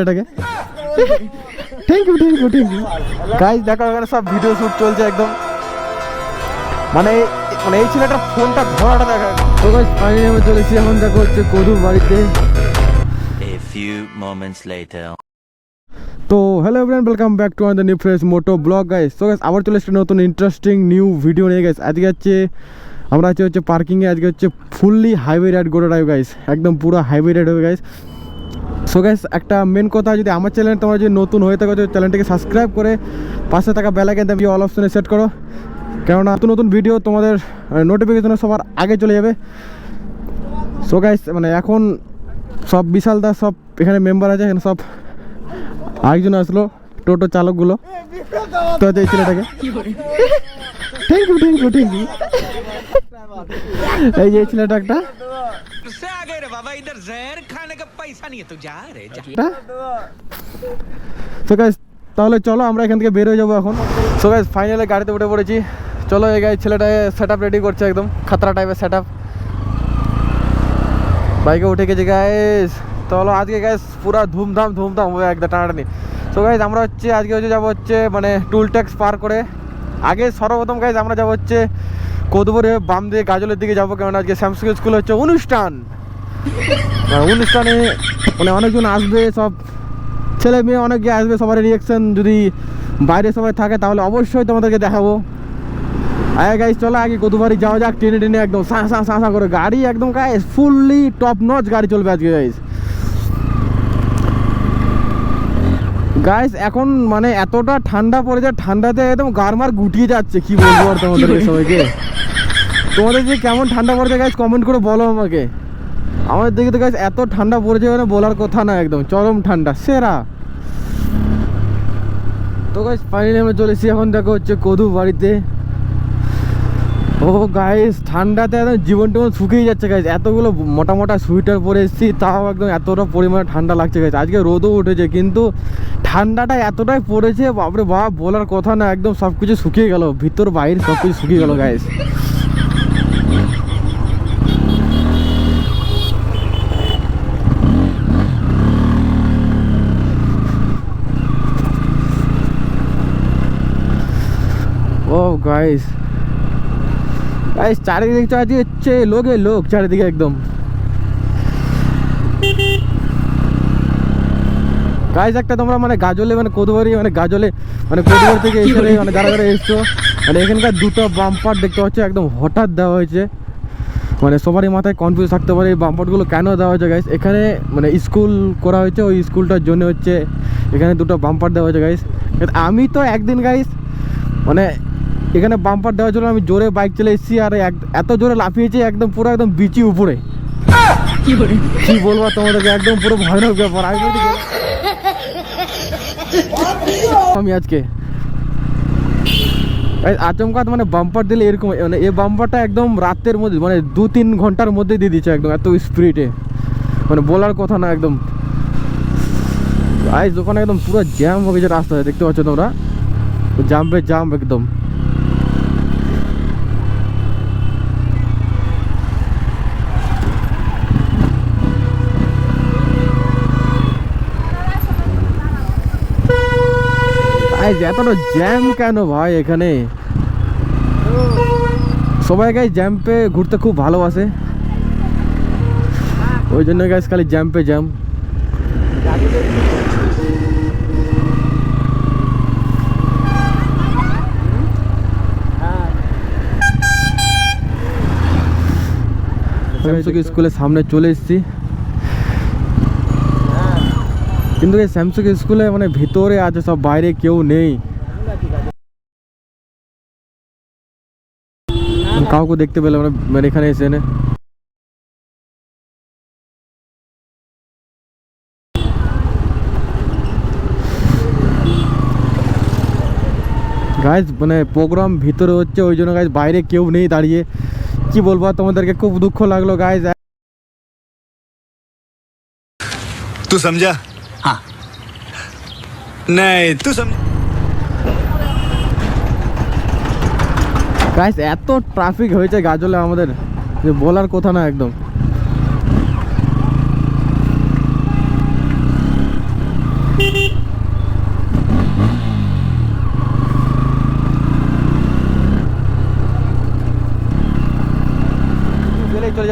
এটাকে thank you guys. দেখো এখানে সব ভিডিও শুট চলছে একদম, মানে এই ছেলেটার ফোনটা ধরাটা দেখা। তো গাইস ফাইনালি আমি চলেছি, এখন দেখো হচ্ছে কদুর বাড়িতে। A few moments later. তো hello everyone, welcome back to another new fresh moto vlog guys. তো গাইস আবার চলে এসেছে নতুন ইন্টারেস্টিং নিউ ভিডিও নিয়ে গাইস। আজকে আমরা হচ্ছে পার্কিংয়ে, আজকে হচ্ছে ফুললি হাইওয়ে রাইড গোটা ড্রাইভ গাইস, একদম পুরো হাইওয়ে রাইড হবে গাইস। সো গাইস একটা মেন কথা, যদি আমার চ্যানেল তোমরা যদি নতুন হয়ে থাকো, চ্যানেলটাকে সাবস্ক্রাইব করে পাশে থাকা বেল আইকন দিয়ে অল অপশনে সেট করো, কেননা নতুন ভিডিও তোমাদের নোটিফিকেশনে সবার আগে চলে যাবে। সো গাইস মানে এখন সব বিশাল দা সব এখানে মেম্বার আছে, এখানে সব আরেকজন আসলো টোটো চালকগুলো। তো এই ছেলেটাকে থ্যাংক ইউ এই যে ছেলেটা একটা। সো গাইস তাহলে চলো আমরা এখান থেকে বের হয়ে যাবো এখন। সো গাইস ফাইনালি গাড়িতে উঠে পড়েছি। চলো এই গাইস ছেলেটা সেট আপ রেডি করছে, একদম খাতরা টাইপের সেট আপ। বাইকে উঠে গেছে গাইস। চলো আজকে গাইস পুরা ধুমধাম হবে একদম টানাটানি। সো গাইস আমরা আজকে যাবো মানে টুল ট্যাক্স পার করে। আগে সর্বপ্রথম গাইস আমরা যাবো কদুবরে বাম দিয়ে গাজলের দিকে যাবো, কারণ আজকে স্যামসাং স্কুলে অনুষ্ঠানে মানে অনেকজন আসবে, সব ছেলে মেয়ে অনেকে আসবে, সবার রিয়াকশন যদি বাইরে সবাই থাকে তাহলে অবশ্যই তোমাদেরকে দেখাবো। আগে গাইস চলো আগে কদুবাড়ি যাওয়া যাক, টেনে একদম সা করে গাড়ি একদম গাইস ফুললি টপ নচ গাড়ি চলবে আজকে গাইস। এখন মানে এতটা ঠান্ডা পড়েছে, ঠান্ডাতে একদম গারমার গুটিয়ে যাচ্ছে, কি বলবো আর তোমাদের সবাইকে। তোমাদের যে কেমন ঠান্ডা পড়েছে গাইস কমেন্ট করে বলো আমাকে। আমাদের দিকে তো গাইস এত ঠান্ডা পড়েছে মানে বলার কথা না, একদম চরম ঠান্ডা সেরা। তো গাইস ফাইনালি আমরা চলেছি, এখন দেখো কদু বাড়িতে। ও গাইস ঠান্ডাতে একদম জীবন শুকিয়ে যাচ্ছে গাইস, এতগুলো মোটা সোয়েটার পরে এসেছি, তাও একদম এতটা পরিমাণে ঠান্ডা লাগছে গাইস। আজকে রোদও উঠেছে কিন্তু ঠান্ডাটা এতটাই পড়েছে, বাপরে বাপ বলার কথা না, একদম সব কিছু শুকিয়ে গেল, ভিতর বাইরে সব কিছু শুকিয়ে গেল গাইস। ও গাইস চারিদিকে আজকে লোক চারিদিকে একদম। গাইস একটা তোমরা মানে গাজলে মানে কদুবাড়ি মানে গাজলে মানে কদুবাড়ি থেকে এখানে মানে যারা এসছো, মানে এখানকার দুটো বাম্পার দেখতে পাচ্ছ, একদম হঠাৎ দেওয়া হয়েছে। মানে সবারই মাথায় কনফিউজ থাকতে পারে এই বাম্পারগুলো কেন দেওয়া হয়েছে গাইস। এখানে মানে স্কুল করা হয়েছে, ওই স্কুলটার জন্য এখানে দুটো বাম্পার দেওয়া হয়েছে গাইস। আমি তো একদিন গাইস মানে এখানে বাম্পার দেওয়ার জন্য আমি জোরে বাইক চলে এসেছি, আর এত জোরে লাফিয়েছি একদম পুরো একদম বিচি উপরে, কি বলবো তোমাদেরকে, একদম পুরো ভয়ানক ব্যাপার। আমি আজকে আচমকা মানে বাম্পার দিলে এরকম, মানে এই বাম্পারটা একদম রাতের মধ্যে মানে 2-3 ঘন্টার মধ্যে দিয়ে দিচ্ছে একদম, এত স্পিডে মানে বলার কথা না একদম। গাইস ওখানে একদম পুরো জ্যাম হয়ে গেছে রাস্তায়, দেখতে পাচ্ছ তোমরা, জাম একদম। এতটা জ্যাম কেন ভাই এখানে? সবাই গাইস জ্যাম্পে ঘুরতে খুব ভালোবাসে, ওই জন্য গাইস খালি জ্যাম্পে জ্যাম। স্কুলের সামনে চলে এসেছি, কিন্তু এই স্যামসাং স্কুলে মানে ভিতরে আছে সব, বাইরে কেউ নেই, কাউকে দেখতে পেলাম মানে এখানে এসে গাইস মানে প্রোগ্রাম ভিতরে হচ্ছে, ওই জন্য গাইস বাইরে কেউ নেই দাঁড়িয়ে, কি বলবো তোমাদেরকে, খুব দুঃখ লাগলো গাইস। तू समझा? हाँ नहीं तू समझ। গাইস এত ট্রাফিক হয়েছে গাজলে আমাদের যে বলার কথা না একদম।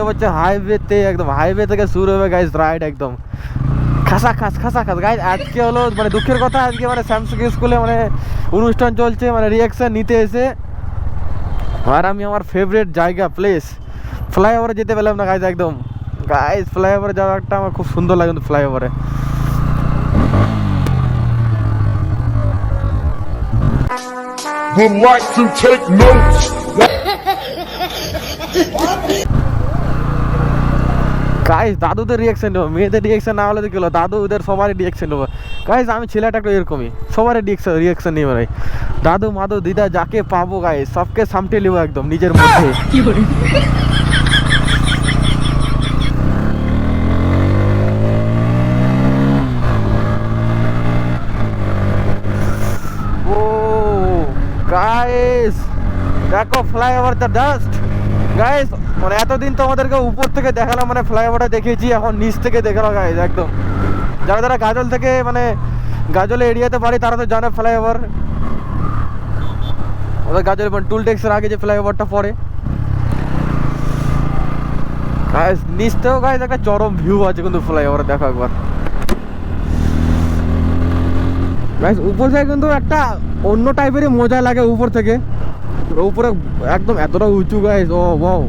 যাবো হচ্ছে হাইওয়েতে, একদম হাইওয়ে থেকে শুরু হবে গাইস রাইড, একদম খাসা খাস গাইস। আজকে হলো মানে দুঃখের কথা, আজকে মানে স্যামসাং স্কুলে মানে অনুষ্ঠান চলছে, মানে রিয়াকশন নিতে এসে, আর আমি আমার ফেভারিট জায়গা প্লেস ফ্লাইওভারে যেতে পেলাম না গাইস। একদম গাইস ফ্লাইওভারে যাওয়া একটা আমার খুব সুন্দর লাগে কিন্তু ফ্লাইওভারে। Would like to take notes. Guys দাদুদের রিয়াকশন নেবো, মেয়েদের রিয়াকশন না হলে তো কি হলো, দাদুদের সবারই রিয়াকশন নেবো গাইস। আমি ছেলেটা একটু এরকমই, সবারই রিয়াকশন নিয়ে বেড়াই। দাদু মাদু দিদা যাকে পাবো গাইস সবকে সামটে নেবো একদম নিজের মধ্যে। ও গাইস দেখো ফ্লাইওভার দ্য ডাস্ট গাইস, মানে এতদিন তোমাদেরকে উপর থেকে দেখালাম, মানে ফ্লাইওভারটা দেখিয়েছি, এখন নিচ থেকে দেখালাম গাইস। একদম যারা যারা গাজল থেকে মানে গাজলে এরিয়াতে পারি তারা তো জানে ফ্লাইওভার, ওদের গাজল মানে টুল ট্যাক্সের আগে যে ফ্লাইওভারটা পড়ে গাইস, নিচ থেকেও গাইস একটা চরম ভিউ আছে কিন্তু ফ্লাইওভার দেখো একবার গাইস। উপর থেকে কিন্তু একটা অন্য টাইপেরই মজা লাগে উপর থেকে, উপরে একদম এতটা উঁচু গাইস। ও ওয়াও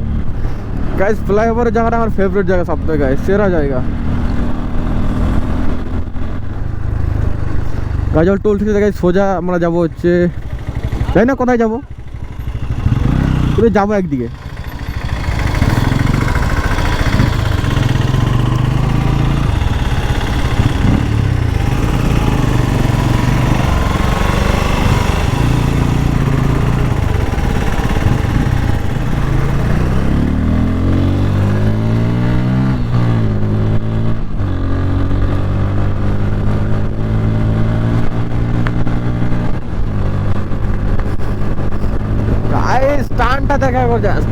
গাইস, ফ্লাইওভারের জায়গাটা আমার ফেভারিট জায়গা, সবথেকে গাইস সেরা জায়গা। গাজল টোল থেকে গাইস সোজা আমরা যাবো হচ্ছে, জানি না কোথায় যাবো, যাবো একদিকে। স্টানটা দেখা একবার জাস্ট,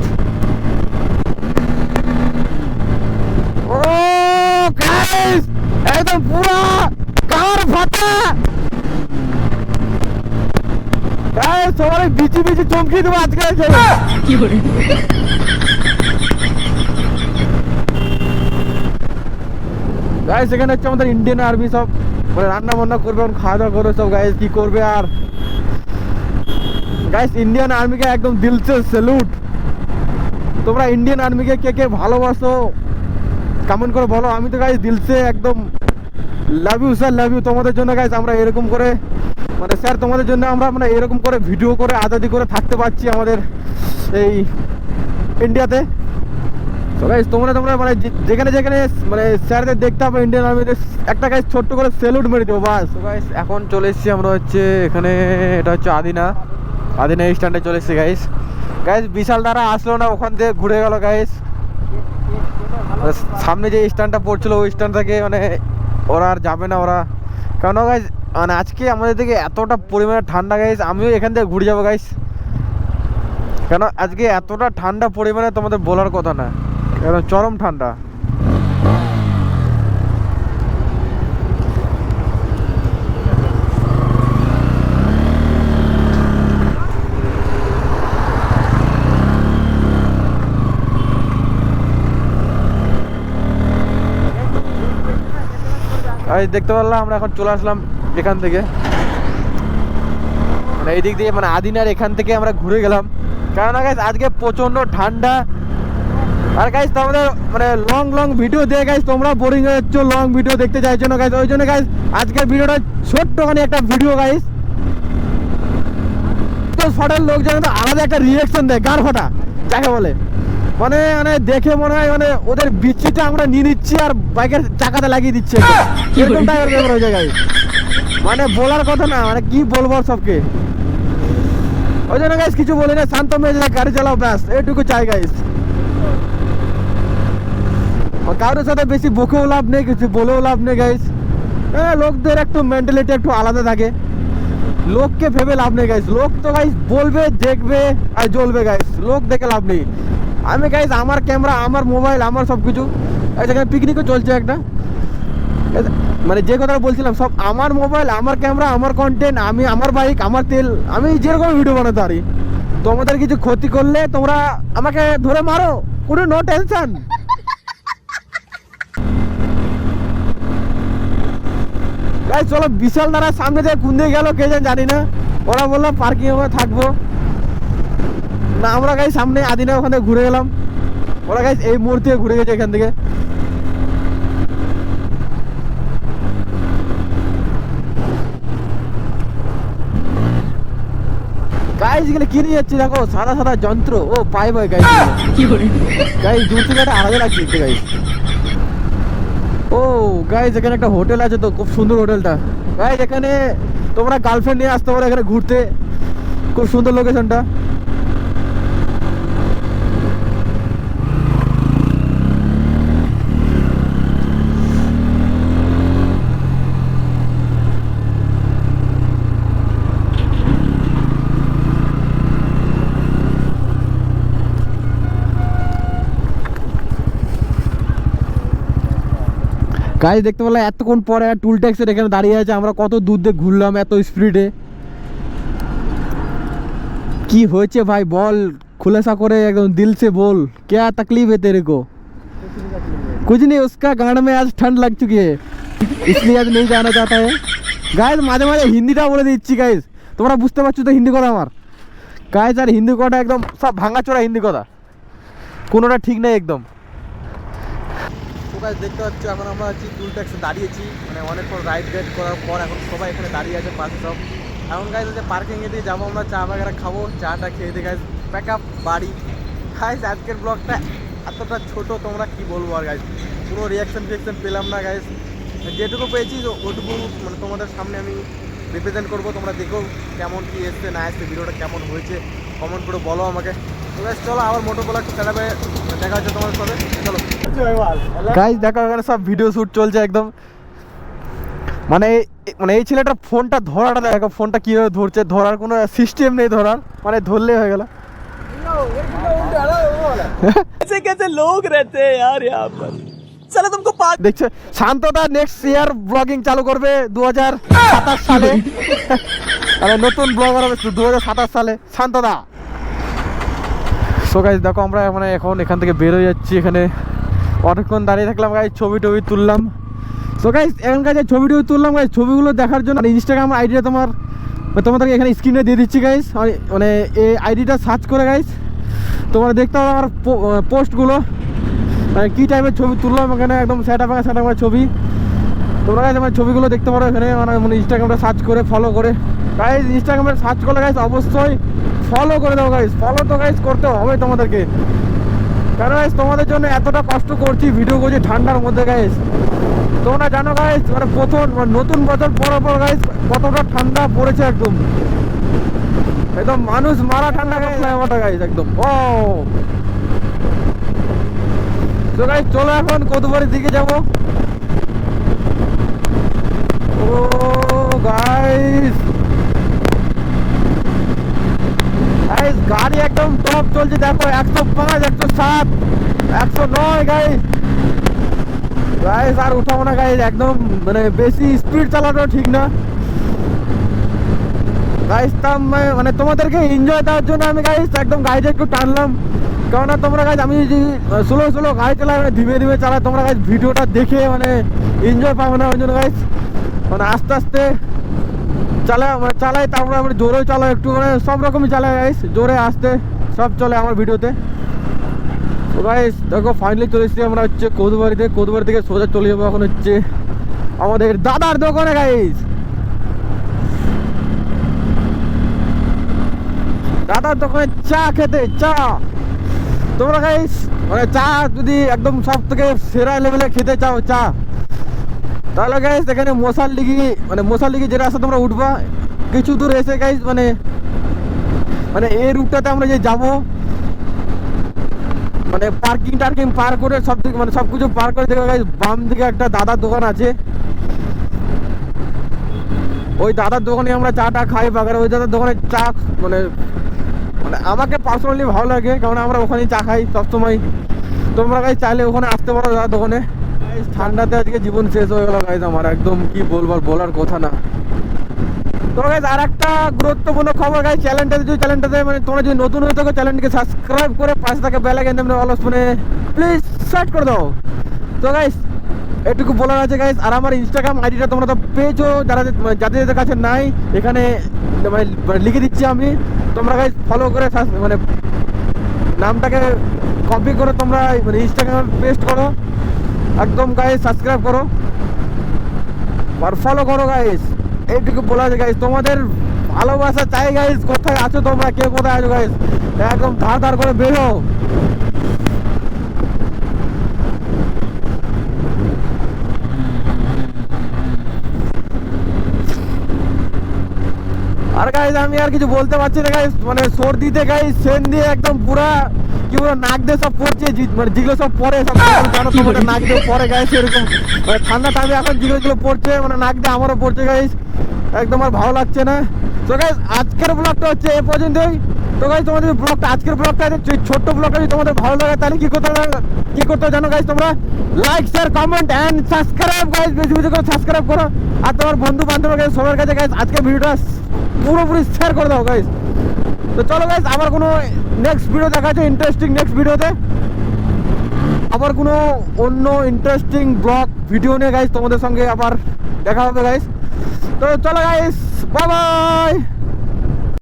ও গাইস একদম পুরো কার ফাটা গাইস, সবাই বিচি চমকিয়ে দেবো আজকে কি করে গাইস। এখানে হচ্ছে আমাদের ইন্ডিয়ান আর্মি সব মানে রান্না বান্না করবে, খাওয়া দাওয়া করবে সব গাইস, কি করবে আর গাইস। ইন্ডিয়ান আর্মিকে একদম দিল সে স্যালুট। তোমরা ইন্ডিয়ান আর্মিকে কে কে ভালোবাসো কমেন্ট করে বলো। আমি তো গাইস দিল সে একদম love you sir, love you. তোমাদের জন্য গাইস আমরা এরকম করে মানে স্যার তোমাদের জন্য আমরা মানে এরকম করে ভিডিও করে আজাদি করে থাকতে পারছি আমাদের এই ইন্ডিয়াতে। তো গাইস তোমরা মানে যেখানে যেখানে মানে স্যারদের দেখতে হবে ইন্ডিয়ান আর্মিদের, একটা গাইস ছোট্ট করে স্যালুট মেরে দেবো বাস। তো গাইস এখন চলে এসেছি আমরা হচ্ছে এখানে, এটা হচ্ছে আদিনা স্ট্যান্ডে চলে এসেছি গাইস। বিশাল দ্বারা আসলো না, ওখান থেকে ঘুরে গেল গাইস। সামনে যে স্ট্যান্ডটা পড়ছিল ওই স্ট্যান্ড থেকে মানে ওরা আর যাবে না ওরা, কারণ গাইস মানে আজকে আমাদের দিকে এতটা পরিমাণে ঠান্ডা গাইস, আমিও এখান থেকে ঘুরে যাবো গাইস। কেন আজকে এতটা ঠান্ডা পরিমাণে তোমাদের বলার কথা না, একদম চরম ঠান্ডা। দেখতে পারলাম আমরা এখন চলে আসলাম এখান থেকে, মানে এই দিক দিয়ে মানে আদিনার এখান থেকে আমরা ঘুরে গেলাম, কারণ গাইস আজকে প্রচন্ড ঠান্ডা। আর গাইস তোমাদের মানে লং ভিডিও দিয়ে গাইস তোমরা বোরিং হয়ে যাচ্ছ, লং ভিডিও দেখতে চাইছো না গাইস, ওই জন্য গাইস আজকের ভিডিওটা ছোট্টখানি একটা ভিডিও গাইস। তো শটের লোক যেন তো আলাদা একটা রিয়াকশন দেয়, গার ফাটা যাকে বলে, মানে মানে দেখে মনে হয় মানে ওদের বিচিটা আমরা নিয়ে নিচ্ছি আর বাইকের চাকাতে লাগিয়ে দিচ্ছে, এরকম টাইপের ব্যাপার হয়ে যায় গাইস। মানে বলার কথা না, মানে কি বলবো সবকে, ওই জন্য গাইস কিছু বলি না, শান্ত মেজাজে গাড়ি চালাও ব্যাস, এইটুকু চাই গাইস। কারোর সাথে বেশি বকেও লাভ নেই, কিছু বলেও লাভ নেই গাইস। হ্যাঁ লোকদের একটু মেন্টালিটি একটু আলাদা থাকে, লোককে ভেবে লাভ নেই গাইস। লোক তো গাইস বলবে, দেখবে আর জ্বলবে গাইস, লোক দেখে লাভ নেই। আমি গাইস আমার ক্যামেরা, আমার মোবাইল, আমার সব কিছু, এখানে পিকনিকও চলছে একটা, মানে যে কথাটা বলছিলাম সব আমার মোবাইল, আমার ক্যামেরা, আমার কন্টেন্ট, আমি আমার বাইক, আমার তেল, আমি যেরকম ভিডিও বানাতে পারি। তোমাদের কিছু ক্ষতি করলে তোমরা আমাকে ধরে মারো, কোনো নো টেনশন। গাইস চলো, বিশাল দ্বারা সামনে থেকে কোন দিকে গেল কে জানি না। ওরা বললাম পার্কিং এ থাকবো না, আমরা গাইস সামনে আদিনা ওখান থেকে ঘুরে গেলাম। ওরা গাইস এই মুহূর্তে ঘুরে গেছে এখান থেকে। গাইস এগুলো কি নিয়ে যাচ্ছে দেখো, সাদা সাদা যন্ত্র। ও পাই ভাই গাইস, গাইস দূর থেকে একটা আলাদা লাগছে গাইস। ও গাইস এখানে একটা হোটেল আছে তো, খুব সুন্দর হোটেলটা। গাইস এখানে তোমরা গার্লফ্রেন্ড নিয়ে আসতে পারো এখানে ঘুরতে, খুব সুন্দর লোকেশনটা। গাইস দেখতে পেলাম এতক্ষণ পরে টুল ট্যাক্সের এখানে দাঁড়িয়ে আছে। আমরা কত দূর দিয়ে ঘুরলাম এত স্পিডে। কি হয়েছে ভাই বল, खुलासा করে एकदम दिल से बोल, क्या तकलीफ है तेरे को? कुछ नहीं, उसका गांड में आज ठंड लग चुकी है इसलिए आज नहीं जाना चाहता है। গাইস মাঝে মাঝে হিন্দিটা বলে দিচ্ছি গাইস, তোমরা বুঝতে পারছো তো হিন্দি কথা আমার। গাইস আর হিন্দি কথা একদম সব ভাঙাচোরা হিন্দি কথা, কোনোটা ঠিক নেই একদম। গাইস দেখতে পাচ্ছ এখন আমরা আছি টুল ট্যাক্সে দাঁড়িয়েছি, মানে অনেক পর রাইড করার পর এখন সবাই এখানে দাঁড়িয়ে আছে পাশে সব। এখন গাইস হচ্ছে পার্কিংয়ে দিয়ে যাবো আমরা, চা বাগেরা খাবো, চাটা খেয়ে দিয়ে গাইস প্যাক আপ বাড়ি। গাইস আজকের ব্লগটা এতটা ছোট, তোমরা কি বলবো আর গাইস, কোনো রিয়াকশন পেলাম না গাইস। যেটুকু পেয়েছি ওটুকু মানে তোমাদের সামনে আমি রিপ্রেজেন্ট করবো। তোমরা দেখো কেমন কি এসছে না এসছে, ভিডিওটা কেমন হয়েছে কমেন্ট করে বলো আমাকে। তো গাইস চলো আবার মোটো ব্লগ চালাবে, দেখা হচ্ছে তোমার সাথে। চলো গাইস দেখো এখানে সব ভিডিও শ্যুট চলছে একদম। মানে এই ছেলেটার ফোনটা ধরাটা দেখো, ফোনটা কীভাবে ধরছে, ধরার কোনো সিস্টেম নেই ধরার, মানে ধরলেই হয়ে গেল। कैसे कैसे लोग रहते हैं यार यहाँ पर, चलो तुमको দেখছে শান্তদা নেক্সট ইয়ার ব্লগিং চালু করবে 2027 সালে। মানে নতুন ব্লগার হবে 2027 সালে শান্তদা। সো গাইস দেখো আমরা মানে এখন এখান থেকে বের হয়ে যাচ্ছি। এখানে অনেকক্ষণ দাঁড়িয়ে থাকলাম গাইস, ছবি টবি তুললাম। সো গাইস এখানকার যে ছবি টবি তুললাম গাইস, ছবিগুলো দেখার জন্য ইনস্টাগ্রাম আইডিটা তোমাদেরকে এখানে স্ক্রিনে দিয়ে দিচ্ছি গাইস। মানে এই আইডিটা সার্চ করে গাইস তোমরা দেখতে পাবো আমার পোস্টগুলো, মানে কী টাইপের ছবি তুললাম এখানে, একদম সেটা ছবি। তোমরা গাইস আমার ছবিগুলো দেখতে পারো এখানে, মানে ইনস্টাগ্রামটা সার্চ করে ফলো করে। গাইস ইনস্টাগ্রামে সার্চ করলে গাইস অবশ্যই ফলো করে দাও গাইস, ফলো তো গাইস করতে হবে তোমাদেরকে, কারণ গাইস তোমাদের জন্য এতটা কষ্ট করছি, ভিডিও করছি ঠান্ডার মধ্যে গাইস। তোমরা জানো গাইস মানে প্রথম নতুন বছর পর গাইস কতটা ঠান্ডা পড়েছে, একদম একদম মানুষ মারা ঠান্ডা গাইস গাইস একদম। ও তো গাইস চলো এখন কদুবাড়ির দিকে যাবো। ও গাইস গাইস গাড়ি একদম টপ চলছে দেখো, 105, 107, 109 গাইস। গাইস আর উঠাবো না গাইস, একদম মানে বেশি স্পিড চালানো ঠিক না গাইস। মানে তোমাদেরকে এনজয় দেওয়ার জন্য আমি গাইস একদম গাড়িটা একটু টানলাম, কেননা তোমরা গাইস আমি যদি স্লো গাড়ি চালাই, মানে ধীমে ধীমে চালাই, তোমরা গাইস ভিডিওটা দেখে মানে এনজয় পাবো না। ওই জন্য গাইস মানে আস্তে আস্তে চালাই, তারপরে আমরা জোরেও চালাই, একটু মানে সব রকমই চালাই গাইস, জোরে আস্তে সব চলে আমার ভিডিওতে। তো গাইস দেখো ফাইনালি চলে এসেছি আমরা হচ্ছে কদুবাড়ি থেকে সোজা চলে যাবো এখন হচ্ছে আমাদের দাদার দোকানে গাইস। দাদার দোকানে চা খেতে, চা তোমরা গাইস মানে চা যদি একদম সব থেকে সেরা লেভেলে খেতে চাও চা, তাহলে গাইস এখানে মশালদিঘি যে রাস্তা তোমরা উঠবা, কিছু দূর এসে গাইস মানে এই রুটটাতে আমরা যে যাবো, মানে পার্কিং পার করে সব কিছু পার করে দেখো গাইস বাম দিকে একটা দাদার দোকান আছে। ওই দাদার দোকানে আমরা চাটা খাই বাগারে। ওই দাদার দোকানে চা মানে আমাকে পার্সোনালি ভালো লাগে, কারণ আমরা ওখানেই চা খাই সবসময়। তোমরা গাইস চাইলে ওখানে আসতে পারো দাদার দোকানে। ঠান্ডাতে আজকে জীবন শেষ হয়ে গেল গাইস আমার, একদম কি বলবার বলার কথা না। তো গাইস আর একটা গুরুত্বপূর্ণ খবর গাইস, চ্যানেলটাতে মানে তোমরা যদি নতুন হয়ে থাকো চ্যানেলটিকে সাবস্ক্রাইব করে পাশে থাকা বেল আইকন তোমরা অল ফোনে প্লিজ সেট করে দাও। তো গাইস এটুকু বলার আছে গাইস। আর আমার ইনস্টাগ্রাম আইডিটা তোমরা তো পেয়েছো, যাদের কাছে নাই এখানে মানে লিখে দিচ্ছি আমি, তোমরা গাইস ফলো করে মানে নামটাকে কপি করে তোমরা মানে ইনস্টাগ্রামে পেস্ট করো, একদম গাইস সাবস্ক্রাইব করো আর ফলো করো গাইস। এইটুকু বলা আছে গাইস, তোমাদের ভালোবাসা চাই গাইস। কোথায় আছো তোমরা, কে কোথায় আছো গাইস, একদম ধার করে বেরো। আর গাইস আমি আর কিছু বলতে পারছি না গাইস, মানে সর্দিতে গাইস সেন দিয়ে একদম পুরা কি বলে নাক দিয়ে সব পড়ছে, মানে যেগুলো সব পরে সব জানো তোমাদের নাক দিয়ে পরে গাইস, এরকম মানে ঠান্ডা টাইমে এখন যেগুলো পড়ছে মানে নাক দিয়ে আমারও পড়ছে গাইস, একদম আর ভালো লাগছে না। তো গাইস আজকের ব্লগটা হচ্ছে এ পর্যন্তই। তো গাইস তোমাদের ব্লগটা আজকের ব্লগটা ছোট্ট ব্লগটা যদি তোমাদের ভালো লাগে তাহলে কি করতে জানো গাইস, তোমরা like share comment and subscribe guys, বেশি করে সাবস্ক্রাইব করো। আর তোমার বন্ধু বান্ধব গাইস সবার কাছে গাইস আজকের ভিডিওটা পুরোপুরি শেয়ার করে দাও গাইস। তো চলো গাইস আবার কোনো নেক্সট ভিডিও দেখা যাচ্ছে, ইন্টারেস্টিং নেক্সট ভিডিওতে আবার কোনো অন্য ইন্টারেস্টিং ব্লগ ভিডিও নিয়ে গাইস তোমাদের সঙ্গে আবার দেখা হবে গাইস। তো চলো গাইস, বাই বাই।